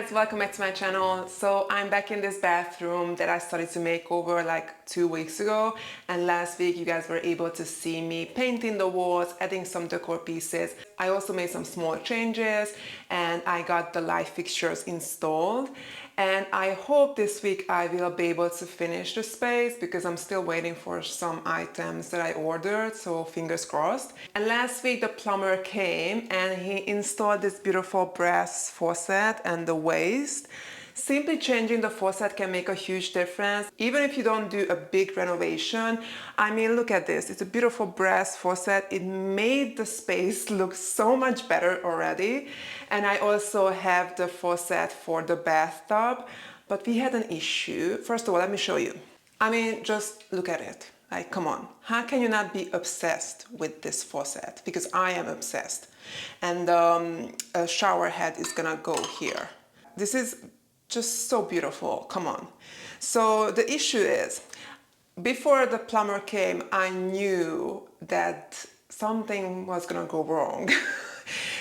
guys, welcome back to my channel. So I'm back in this bathroom that I started to make over like 2 weeks ago, and last week you guys were able to see me painting the walls, adding some decor pieces. I also made some small changes and I got the light fixtures installed, and I hope this week I will be able to finish the space because I'm still waiting for some items that I ordered, so fingers crossed. And last week the plumber came and he installed this beautiful brass faucet and the waste. Simply changing the faucet can make a huge difference, even if you don't do a big renovation. I mean, look at this. It's a beautiful brass faucet. It made the space look so much better already. And I also have the faucet for the bathtub, but we had an issue. First of all, let me show you. I mean, just look at it. Like, come on. How can you not be obsessed with this faucet? Because I am obsessed. And a shower head is gonna go here. This is just so beautiful, come on. So the issue is, before the plumber came, I knew that something was gonna go wrong.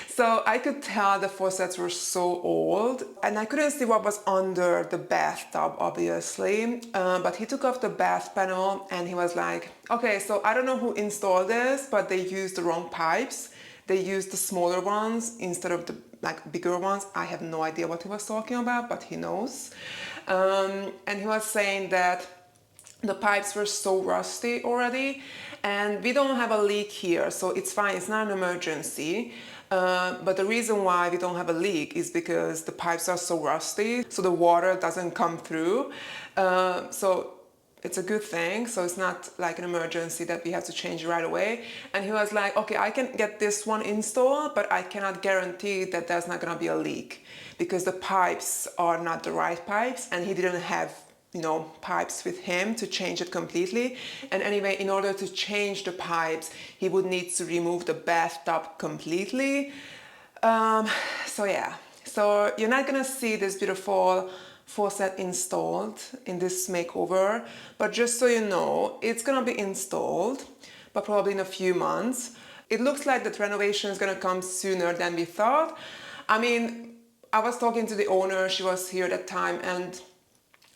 So I could tell the faucets were so old, and I couldn't see what was under the bathtub, obviously. But he took off the bath panel and he was like, okay, so I don't know who installed this, but they used the wrong pipes. They used the smaller ones instead of the bigger ones. I have no idea what he was talking about, but he knows. And he was saying that the pipes were so rusty already, and we don't have a leak here, so it's fine. It's not an emergency. But the reason why we don't have a leak is because the pipes are so rusty, so the water doesn't come through. So it's a good thing, so it's not like an emergency that we have to change right away. And he was like, okay, I can get this one installed, but I cannot guarantee that there's not gonna be a leak because the pipes are not the right pipes, and he didn't have, you know, pipes with him to change it completely. And anyway, in order to change the pipes, he would need to remove the bathtub completely. So yeah, so you're not gonna see this beautiful faucet installed in this makeover, but just so you know, it's gonna be installed, but probably in a few months. It looks like that renovation is gonna come sooner than we thought. I mean, I was talking to the owner, she was here at that time, and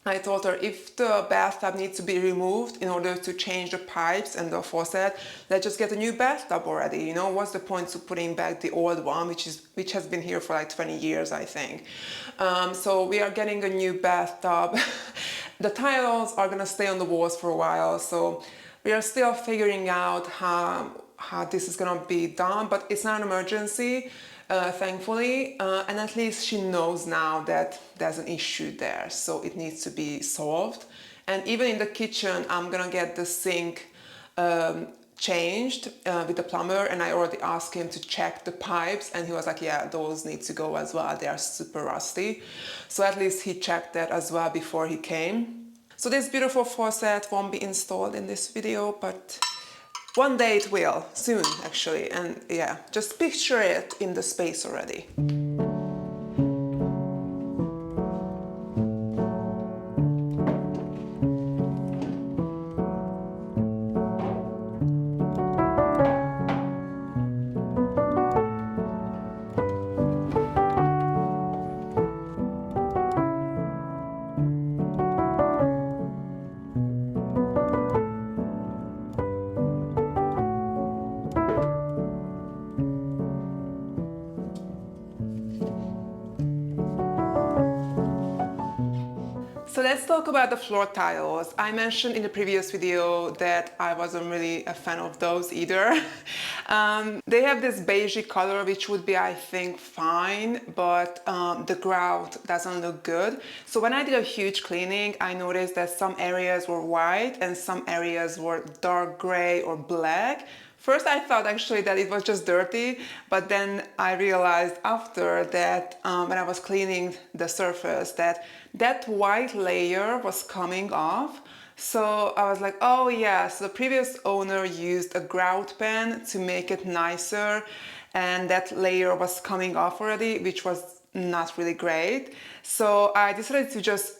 I told her if the bathtub needs to be removed in order to change the pipes and the faucet, let's just get a new bathtub already. You know, what's the point to putting back the old one, which has been here for like 20 years, I think. So we are getting a new bathtub. The tiles are gonna stay on the walls for a while, so we are still figuring out how this is gonna be done, but it's not an emergency. Thankfully, and at least she knows now that there's an issue there, so it needs to be solved. And even in the kitchen, I'm gonna get the sink changed with the plumber, and I already asked him to check the pipes, and he was like, yeah, those need to go as well, they are super rusty. So at least he checked that as well before he came. So this beautiful faucet won't be installed in this video, but one day it will, soon actually, and yeah, just picture it in the space already. So let's talk about the floor tiles. I mentioned in the previous video that I wasn't really a fan of those either. They have this beigey color, which would be, I think, fine, but the grout doesn't look good. So when I did a huge cleaning, I noticed that some areas were white and some areas were dark gray or black. First I thought actually that it was just dirty, but then I realized after that when I was cleaning the surface that white layer was coming off. So I was like, oh yeah, so the previous owner used a grout pen to make it nicer, and that layer was coming off already, which was not really great. So I decided to just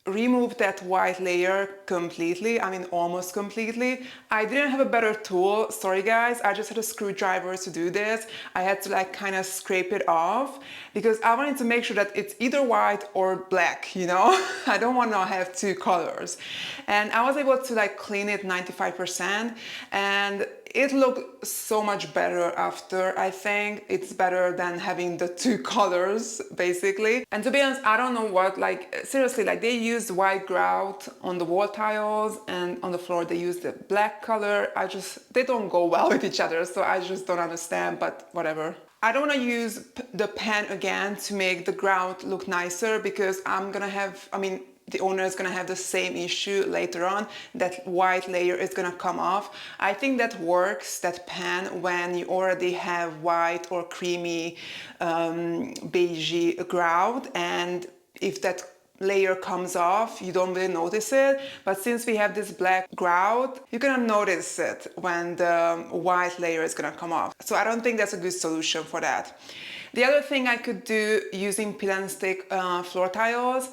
remove that white layer completely, I mean almost completely. I didn't have a better tool, sorry guys, I just had a screwdriver to do this. I had to like kind of scrape it off because I wanted to make sure that it's either white or black, you know? I don't want to have two colors. And I was able to like clean it 95% and it looked so much better after. I think it's better than having the two colors basically. And to be honest, I don't know what, like seriously, like they used white grout on the wall tiles and on the floor they used the black color. They don't go well with each other, so I just don't understand, but whatever. I don't want to use the pen again to make the grout look nicer because I'm gonna have, the owner is gonna have the same issue later on. That white layer is gonna come off. I think that works, that pen, when you already have white or creamy beigey grout, and if that layer comes off, you don't really notice it. But since we have this black grout, you're gonna notice it when the white layer is gonna come off. So I don't think that's a good solution for that. The other thing I could do using peel and stick floor tiles,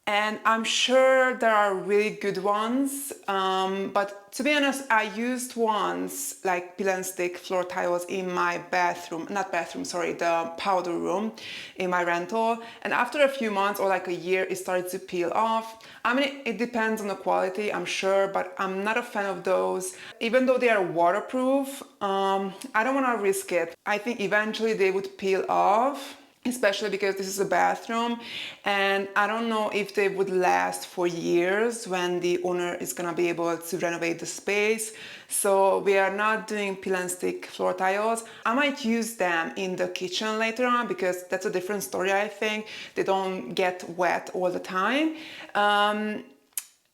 and I'm sure there are really good ones, but to be honest, I used ones like peel and stick floor tiles in my the powder room in my rental. And after a few months or like a year, it started to peel off. I mean, it depends on the quality, I'm sure, but I'm not a fan of those. Even though they are waterproof, I don't want to risk it. I think eventually they would peel off, especially because this is a bathroom, and I don't know if they would last for years when the owner is gonna be able to renovate the space. So we are not doing peel and stick floor tiles. I might use them in the kitchen later on because that's a different story, I think. They don't get wet all the time. And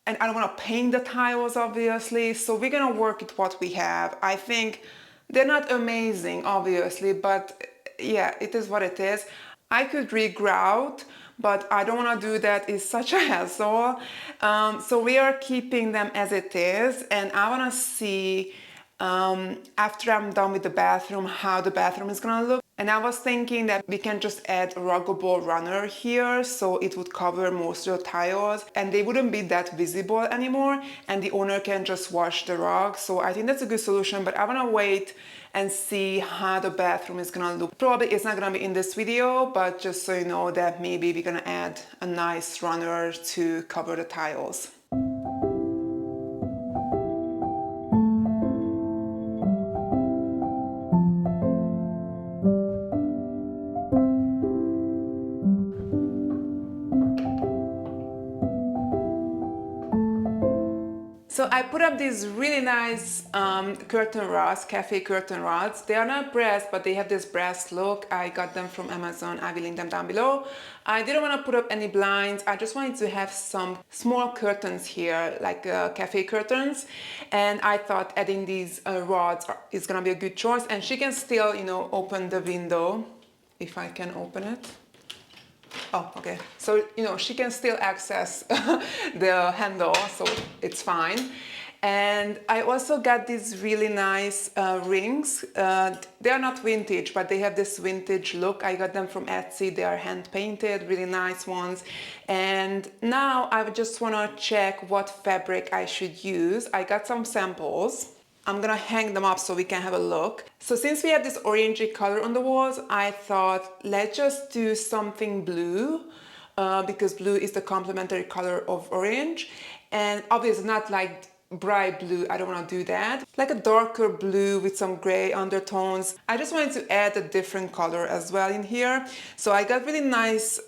I don't want to paint the tiles, obviously, so we're gonna work with what we have. I think they're not amazing, obviously, but yeah, it is what it is. I could re-grout, but I don't want to do that. It's such a hassle. So we are keeping them as it is, and I want to see after I'm done with the bathroom how the bathroom is gonna look. And I was thinking that we can just add a ruggable runner here, so it would cover most of the tiles and they wouldn't be that visible anymore, and the owner can just wash the rug. So I think that's a good solution, but I want to wait and see how the bathroom is gonna look. Probably it's not gonna be in this video, but just so you know that maybe we're gonna add a nice runner to cover the tiles. So I put up these really nice curtain rods, cafe curtain rods. They are not brass, but they have this brass look. I got them from Amazon. I will link them down below. I didn't want to put up any blinds. I just wanted to have some small curtains here, like cafe curtains. And I thought adding these rods is gonna be a good choice. And she can still, you know, open the window, if I can open it. Oh, okay. So, you know, she can still access the handle, so it's fine. And I also got these really nice rings. They are not vintage, but they have this vintage look. I got them from Etsy. They are hand painted, really nice ones. And now I just want to check what fabric I should use. I got some samples. I'm gonna hang them up so we can have a look. So since we have this orangey color on the walls, I thought let's just do something blue because blue is the complementary color of orange. And obviously not like bright blue, I don't want to do that. Like a darker blue with some gray undertones. I just wanted to add a different color as well in here. So I got really nice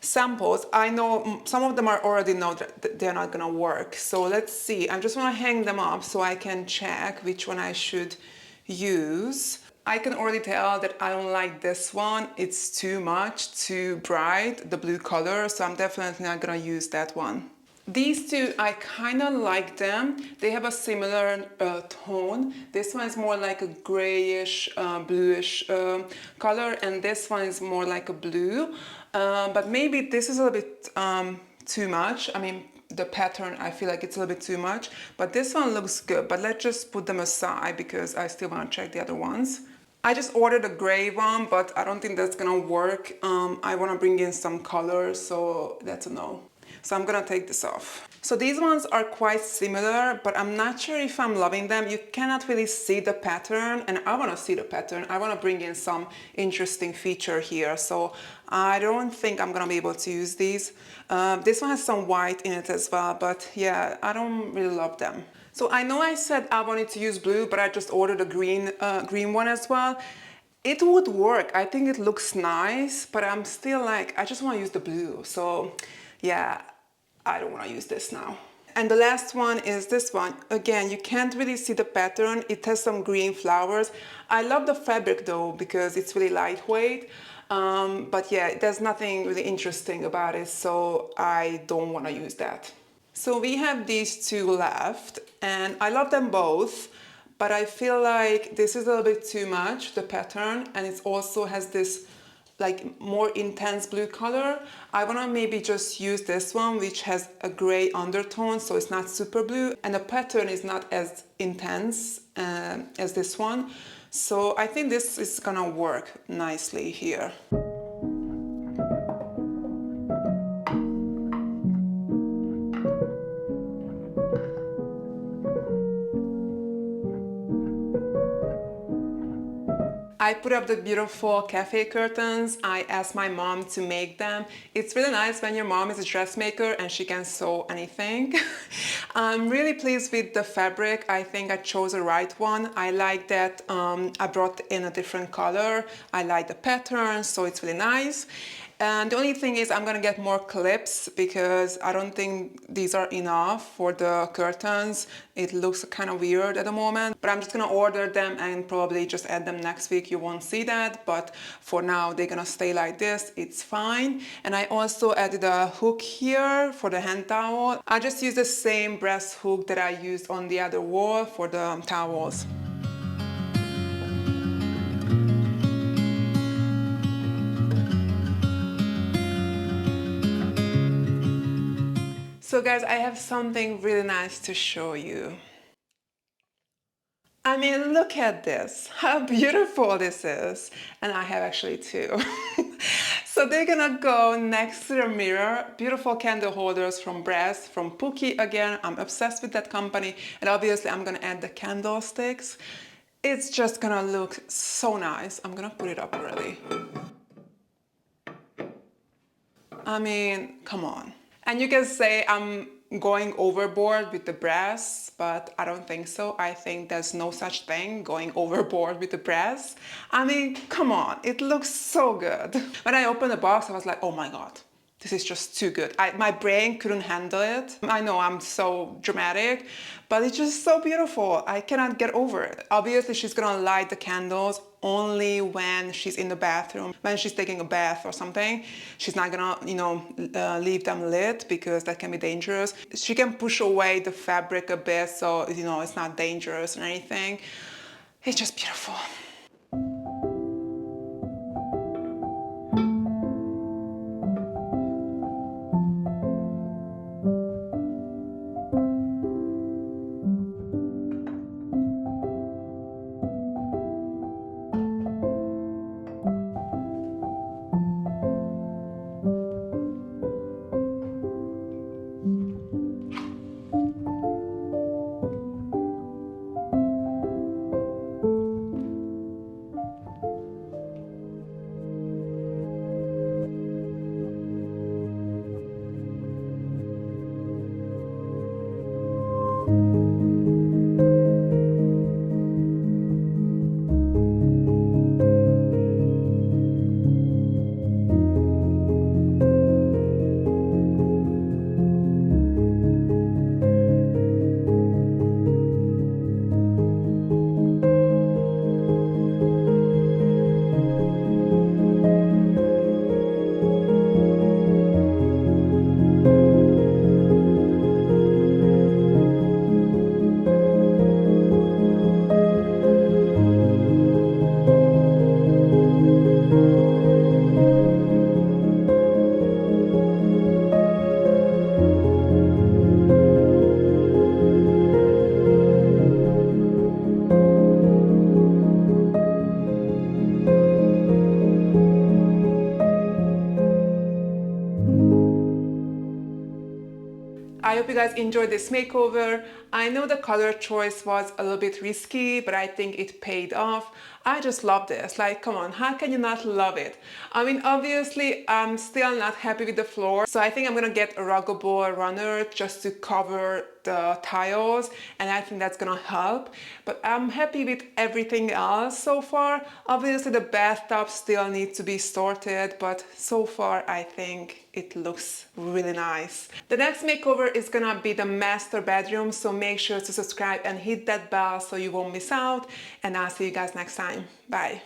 samples. I know some of them are already know that they're not gonna work. So let's see. I just want to hang them up so I can check which one I should use. I can already tell that I don't like this one. It's too much, too bright, the blue color. So I'm definitely not gonna use that one. These two, I kind of like them. They have a similar tone. This one is more like a grayish, bluish color, and this one is more like a blue. But maybe this is a little bit too much. I mean, the pattern, I feel like it's a little bit too much, but this one looks good. But let's just put them aside because I still want to check the other ones. I just ordered a gray one, but I don't think that's gonna work. I want to bring in some color, so that's a no. So I'm gonna take this off. So these ones are quite similar, but I'm not sure if I'm loving them. You cannot really see the pattern, and I wanna see the pattern. I wanna bring in some interesting feature here. So I don't think I'm gonna be able to use these. This one has some white in it as well, but yeah, I don't really love them. So I know I said I wanted to use blue, but I just ordered a green one as well. It would work. I think it looks nice, but I'm still like, I just want to use the blue. So yeah, I don't want to use this now. And the last one is this one. Again, you can't really see the pattern. It has some green flowers. I love the fabric though, because it's really lightweight. But yeah, there's nothing really interesting about it, so I don't want to use that. So we have these two left, and I love them both, but I feel like this is a little bit too much, the pattern, and it also has this like more intense blue color. I want to maybe just use this one, which has a gray undertone, so it's not super blue, and the pattern is not as intense as this one. So I think this is gonna work nicely here. I put up the beautiful cafe curtains. I asked my mom to make them. It's really nice when your mom is a dressmaker and she can sew anything. I'm really pleased with the fabric. I think I chose the right one. I like that I brought in a different color. I like the pattern, so it's really nice. And the only thing is I'm gonna get more clips because I don't think these are enough for the curtains. It looks kind of weird at the moment, but I'm just gonna order them and probably just add them next week. You won't see that, but for now they're gonna stay like this. It's fine. And I also added a hook here for the hand towel. I just used the same brass hook that I used on the other wall for the towels. So guys, I have something really nice to show you. I mean, look at this, how beautiful this is. And I have actually two. So they're gonna go next to the mirror. Beautiful candle holders from brass, from Pooky again. I'm obsessed with that company. And obviously I'm gonna add the candlesticks. It's just gonna look so nice. I'm gonna put it up already. I mean, come on. And you can say I'm going overboard with the brass, but I don't think so. I think there's no such thing, going overboard with the brass. I mean, come on, it looks so good. When I opened the box, I was like, oh my God, this is just too good. My brain couldn't handle it. I know I'm so dramatic, but it's just so beautiful. I cannot get over it. Obviously, she's gonna light the candles only when she's in the bathroom, when she's taking a bath or something. She's not gonna, leave them lit because that can be dangerous. She can push away the fabric a bit so, it's not dangerous or anything. It's just beautiful. I hope you guys enjoyed this makeover. I know the color choice was a little bit risky, but I think it paid off. I just love this. Like, come on, how can you not love it? I mean, obviously, I'm still not happy with the floor, so I think I'm gonna get a ruggable runner just to cover the tiles, and I think that's gonna help. But I'm happy with everything else so far. Obviously, the bathtub still needs to be sorted, but so far, I think it looks really nice. The next makeover is gonna be the master bedroom, so make sure to subscribe and hit that bell so you won't miss out, and I'll see you guys next time. Bye.